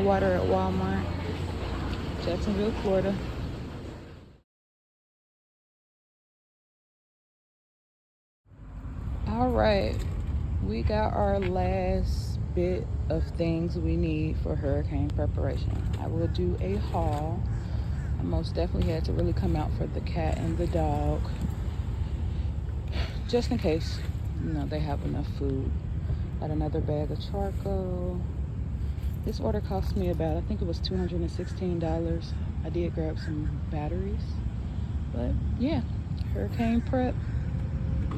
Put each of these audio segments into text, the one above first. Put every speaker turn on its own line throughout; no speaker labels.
mineral water at Walmart, Jacksonville, Florida. All right, we got our last bit of things we need for hurricane preparation. I will do a haul. I most definitely had to really come out for the cat and the dog, just in case, they have enough food. Got another bag of charcoal. This order cost me about, I think it was $216. I did grab some batteries. But yeah, hurricane prep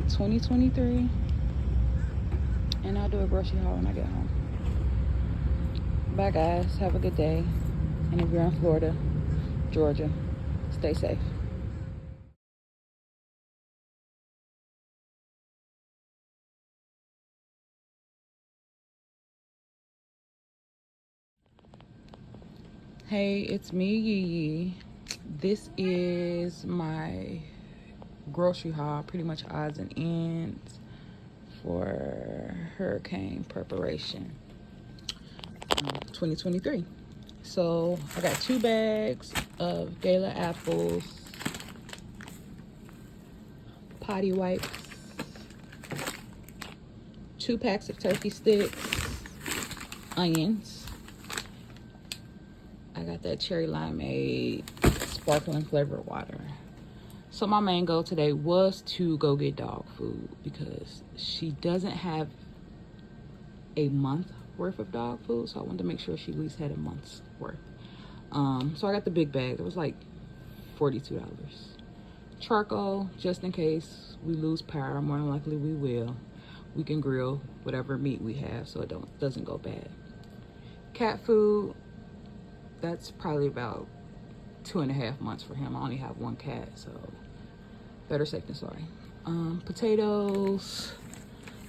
2023. And I'll do a grocery haul when I get home. Bye guys, have a good day. And if you're in Florida, Georgia, stay safe. Hey, it's me, Yee. This is my grocery haul, pretty much odds and ends for hurricane preparation 2023. So I got 2 bags of Gala apples, potty wipes, 2 packs of turkey sticks, onions. I got that cherry limeade sparkling flavored water. So my main goal today was to go get dog food because she doesn't have a month worth of dog food, so I wanted to make sure she at least had a month's worth. So I got the big bag. It was like $42. Charcoal, just in case we lose power. More than likely we will. We can grill whatever meat we have so it doesn't go bad. Cat food, that's probably about 2.5 months for him. I only have 1 cat, so better safe than sorry. Potatoes,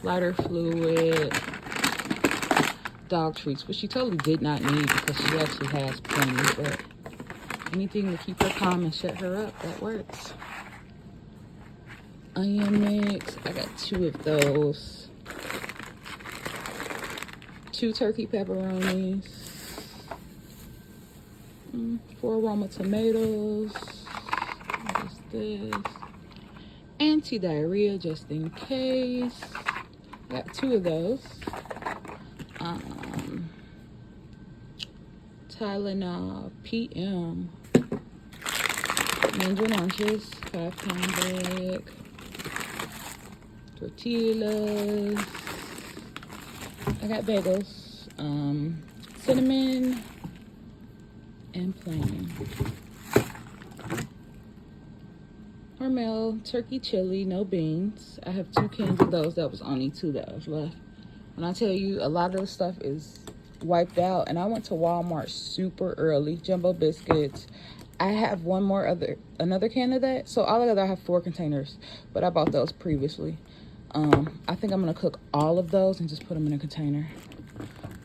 lighter fluid, dog treats, which she totally did not need because she actually has plenty, but anything to keep her calm and shut her up, that works. Onion mix, I got 2 of those. 2 turkey pepperonis. 4 Roma tomatoes. What is this? Anti-diarrhea, just in case. Got 2 of those. Tylenol PM. Ninja lunches, 5-pound bag. Tortillas. I got bagels. Cinnamon and plain. Hormel turkey chili, no beans. I have 2 cans of those. That was only 2 that was left. When I tell you, a lot of the stuff is wiped out, and I went to Walmart super early. Jumbo biscuits. I have another can of that. So altogether I have 4 containers, but I bought those previously. I think I'm gonna cook all of those and just put them in a container.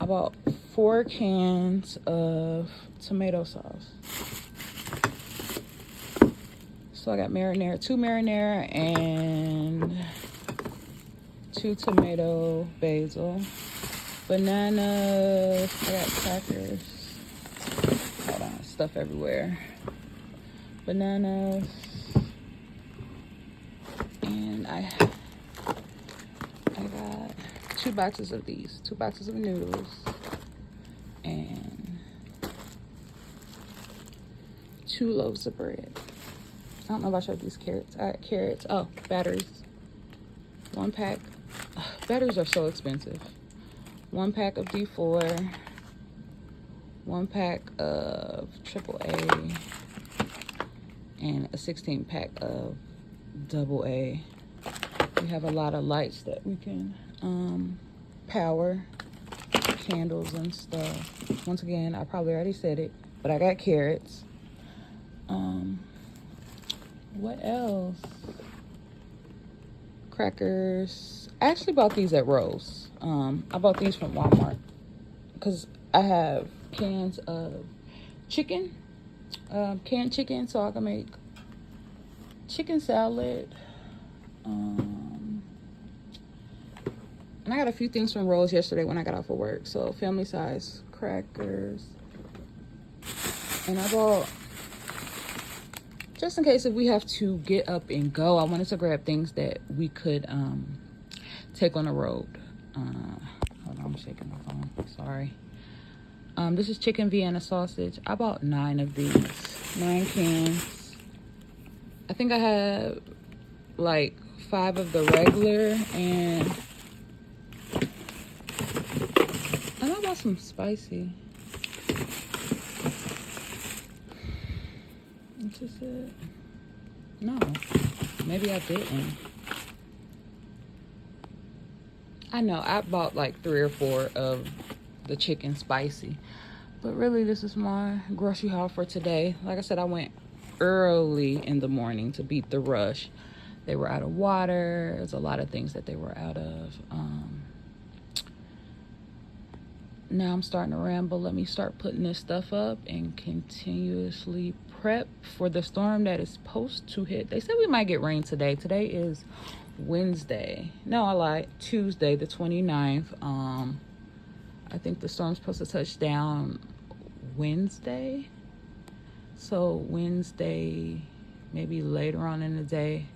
I bought 4 cans of tomato sauce. So I got marinara, 2 marinara and 2 tomato basil. Bananas, I got crackers. Hold on, stuff everywhere. Bananas. And I got 2 boxes of these, 2 boxes of noodles. And 2 loaves of bread. I don't know if I showed these carrots. I got carrots. Oh, batteries. 1 pack. Batteries are so expensive. 1 pack of D4. 1 pack of AAA. And a 16 pack of AA. We have a lot of lights that we can power. Candles and stuff. Once again, I probably already said it, but I got carrots. What else? Crackers. I actually bought these at Rose. I bought these from Walmart because I have cans of chicken, canned chicken, so I can make chicken salad. And I got a few things from Rose yesterday when I got off of work. So family size crackers. And I bought, just in case if we have to get up and go, I wanted to grab things that we could take on the road. Hold on, I'm shaking my phone. Sorry. This is chicken Vienna sausage. I bought 9 of these, 9 cans. I think I had like 5 of the regular, and I bought some spicy. Is this it? No, maybe I didn't. I know I bought like 3 or 4 of the chicken spicy, but really this is my grocery haul for today. Like I said, I went early in the morning to beat the rush. They were out of water. There's a lot of things that they were out of. Now I'm starting to ramble. Let me start putting this stuff up and continuously prep for the storm that is supposed to hit. They said we might get rain today. Today is Wednesday. No, I lied. Tuesday, the 29th. I think the storm's supposed to touch down Wednesday. So Wednesday, maybe later on in the day,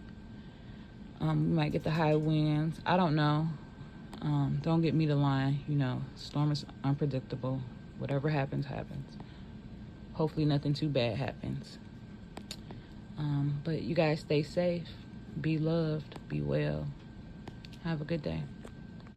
we might get the high winds. I don't know. Don't get me to line. You know, storm is unpredictable. Whatever happens, happens. Hopefully nothing too bad happens. But you guys stay safe. Be loved. Be well. Have a good day.